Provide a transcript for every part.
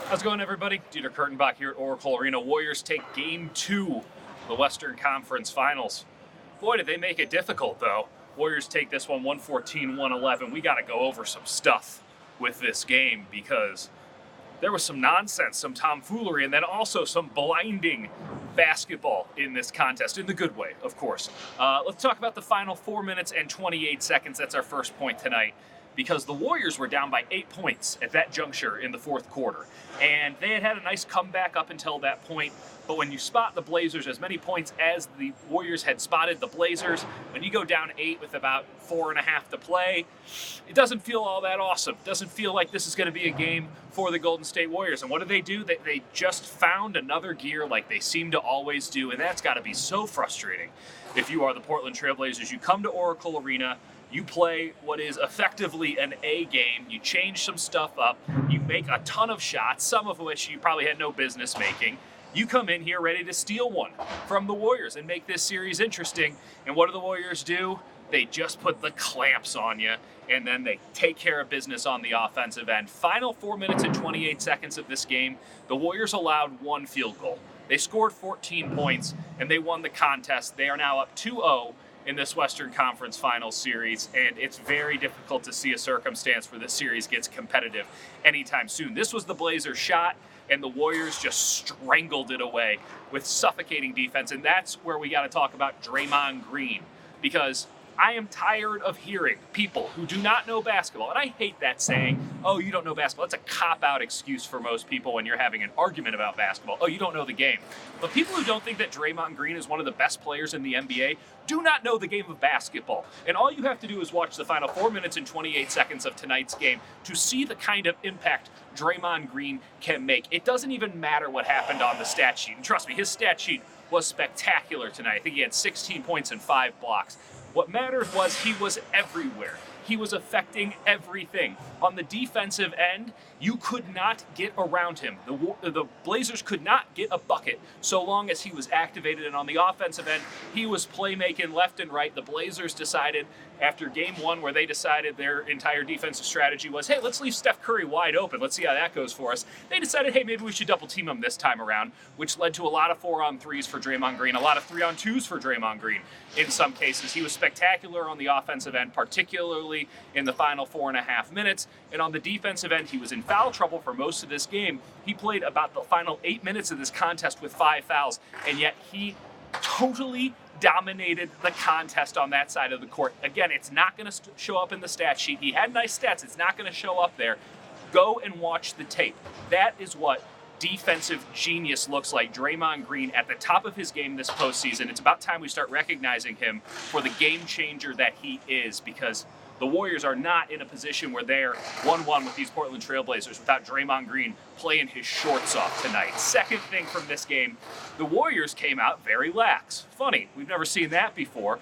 How's it going, everybody? Dieter Kurtenbach here at Oracle Arena. Warriors take Game 2 of the Western Conference Finals. Boy, did they make it difficult, though. Warriors take this one 114-111. We got to go over some stuff with this game because there was some nonsense, some tomfoolery, and then also some blinding basketball in this contest, in the good way, of course. Let's talk about the final 4 minutes and 28 seconds. That's our first point tonight, because the Warriors were down by 8 points at that juncture in the fourth quarter. And they had a nice comeback up until that point. But when you spot the Blazers as many points as the Warriors had spotted the Blazers, when you go down 8 with about 4.5 to play, it doesn't feel all that awesome. It doesn't feel like this is going to be a game for the Golden State Warriors. And what do? They just found another gear like they seem to always do, and that's got to be so frustrating. If you are the Portland Trail Blazers, you come to Oracle Arena, you play what is effectively an A game. You change some stuff up. You make a ton of shots, some of which you probably had no business making. You come in here ready to steal one from the Warriors and make this series interesting. And what do the Warriors do? They just put the clamps on you, and then they take care of business on the offensive end. Final 4 minutes and 28 seconds of this game, the Warriors allowed one field goal. They scored 14 points, and they won the contest. They are now up 2-0 in this Western Conference Finals series, and it's very difficult to see a circumstance where this series gets competitive anytime soon. This was the Blazers' shot, and the Warriors just strangled it away with suffocating defense, and that's where we got to talk about Draymond Green, because I am tired of hearing people who do not know basketball, and I hate that saying, oh, you don't know basketball. It's a cop-out excuse for most people when you're having an argument about basketball. Oh, you don't know the game. But people who don't think that Draymond Green is one of the best players in the NBA do not know the game of basketball. And all you have to do is watch the final 4 minutes and 28 seconds of tonight's game to see the kind of impact Draymond Green can make. It doesn't even matter what happened on the stat sheet. And trust me, his stat sheet was spectacular tonight. I think he had 16 points and 5 blocks. What mattered was he was everywhere. He was affecting everything. On the defensive end, you could not get around him. The Blazers could not get a bucket so long as he was activated. And on the offensive end, he was playmaking left and right. The Blazers decided after game 1, where they decided their entire defensive strategy was, hey, let's leave Steph Curry wide open. Let's see how that goes for us. They decided, hey, maybe we should double team him this time around, which led to a lot of 4-on-3s for Draymond Green, a lot of 3-on-2s for Draymond Green in some cases. He was spectacular on the offensive end, particularly in the final 4.5 minutes. And on the defensive end, he was in foul trouble for most of this game. He played about the final 8 minutes of this contest with 5 fouls, and yet he totally dominated the contest on that side of the court. Again, it's not going to show up in the stat sheet. He had nice stats. It's not going to show up there. Go and watch the tape. That is what defensive genius looks like. Draymond Green at the top of his game this postseason. It's about time we start recognizing him for the game changer that he is, because the Warriors are not in a position where they're 1-1 with these Portland Trail Blazers without Draymond Green playing his shorts off tonight. Second thing from this game, the Warriors came out very lax. Funny, we've never seen that before.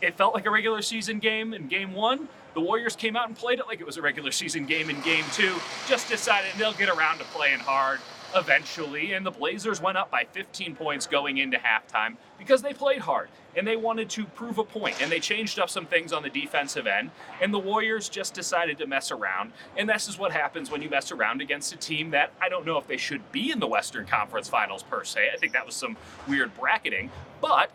It felt like a regular season game in Game 1. The Warriors came out and played it like it was a regular season game in Game 2. Just decided they'll get around to playing hard eventually, and the Blazers went up by 15 points going into halftime because they played hard and they wanted to prove a point, and they changed up some things on the defensive end, and the Warriors just decided to mess around. And this is what happens when you mess around against a team that I don't know if they should be in the Western Conference Finals per se. I think that was some weird bracketing, but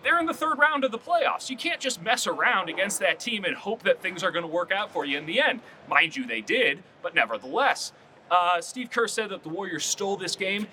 they're in the third round of the playoffs. You can't just mess around against that team and hope that things are going to work out for you in the end. Mind you, they did, but nevertheless. Steve Kerr said that the Warriors stole this game.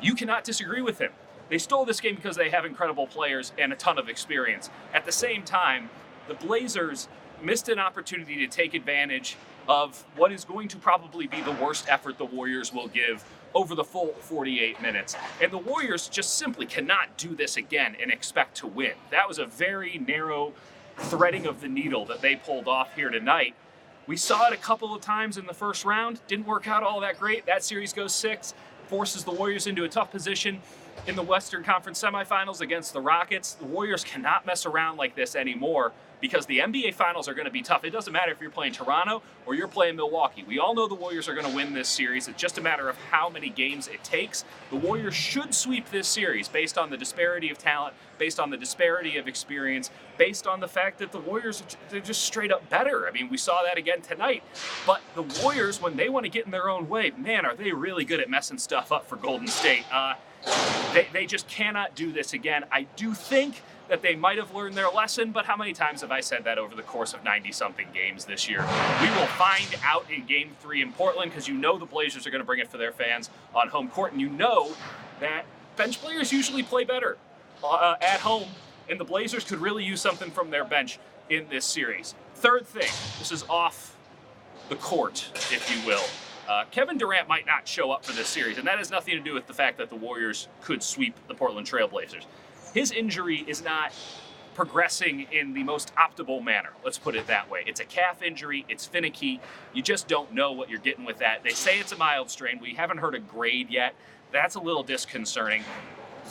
You cannot disagree with him. They stole this game because they have incredible players and a ton of experience. At the same time, the Blazers missed an opportunity to take advantage of what is going to probably be the worst effort the Warriors will give over the full 48 minutes. And the Warriors just simply cannot do this again and expect to win. That was a very narrow threading of the needle that they pulled off here tonight. We saw it a couple of times in the first round. Didn't work out all that great. That series goes 6, forces the Warriors into a tough position in the Western Conference semifinals against the Rockets. The Warriors cannot mess around like this anymore. because the NBA Finals are going to be tough. It doesn't matter if you're playing Toronto or you're playing Milwaukee. We all know the Warriors are going to win this series. It's just a matter of how many games it takes. The Warriors should sweep this series based on the disparity of talent, based on the disparity of experience, based on the fact that the Warriors, they're just straight up better. I mean, we saw that again tonight. But the Warriors, when they want to get in their own way, man, are they really good at messing stuff up for Golden State. They just cannot do this again. I do think that they might have learned their lesson, but how many times have I said that over the course of 90-something games this year? We will find out in Game 3 in Portland, because you know the Blazers are going to bring it for their fans on home court, and you know that bench players usually play better at home, and the Blazers could really use something from their bench in this series. Third thing, this is off the court, if you will. Kevin Durant might not show up for this series, and that has nothing to do with the fact that the Warriors could sweep the Portland Trail Blazers. His injury is not progressing in the most optimal manner, let's put it that way. It's a calf injury, it's finicky, you just don't know what you're getting with that. They say it's a mild strain, we haven't heard a grade yet. That's a little disconcerting.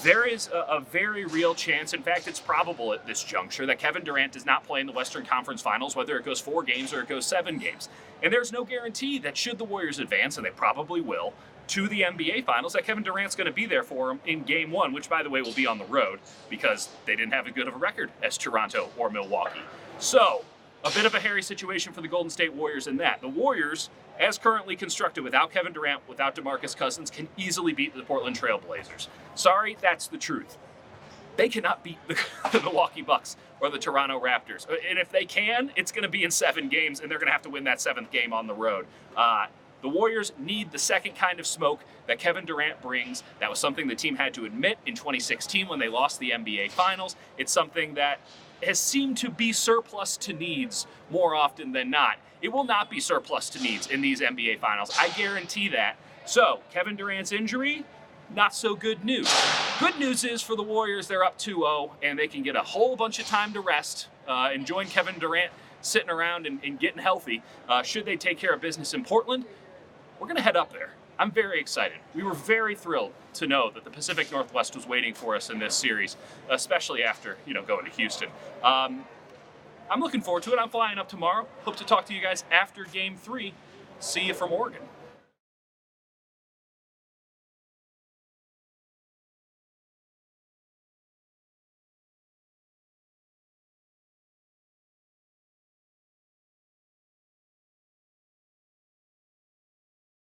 There is a very real chance, in fact, it's probable at this juncture, that Kevin Durant does not play in the Western Conference Finals, whether it goes 4 games or it goes 7 games. And there's no guarantee that should the Warriors advance, and they probably will, to the NBA Finals, that Kevin Durant's going to be there for them in Game 1, which, by the way, will be on the road because they didn't have as good of a record as Toronto or Milwaukee. So, a bit of a hairy situation for the Golden State Warriors in that. The Warriors, as currently constructed, without Kevin Durant, without DeMarcus Cousins, can easily beat the Portland Trail Blazers. Sorry, that's the truth. They cannot beat the Milwaukee Bucks or the Toronto Raptors. And if they can, it's going to be in 7 games, and they're going to have to win that 7th game on the road. The Warriors need the second kind of smoke that Kevin Durant brings. That was something the team had to admit in 2016 when they lost the NBA Finals. It's something that has seemed to be surplus to needs more often than not. It will not be surplus to needs in these NBA Finals. I guarantee that. So, Kevin Durant's injury, not so good news. Good news is for the Warriors, they're up 2-0, and they can get a whole bunch of time to rest and join Kevin Durant sitting around and getting healthy. Should they take care of business in Portland, we're going to head up there. I'm very excited. We were very thrilled to know that the Pacific Northwest was waiting for us in this series, especially after, going to Houston. I'm looking forward to it. I'm flying up tomorrow. Hope to talk to you guys after Game 3. See you from Oregon.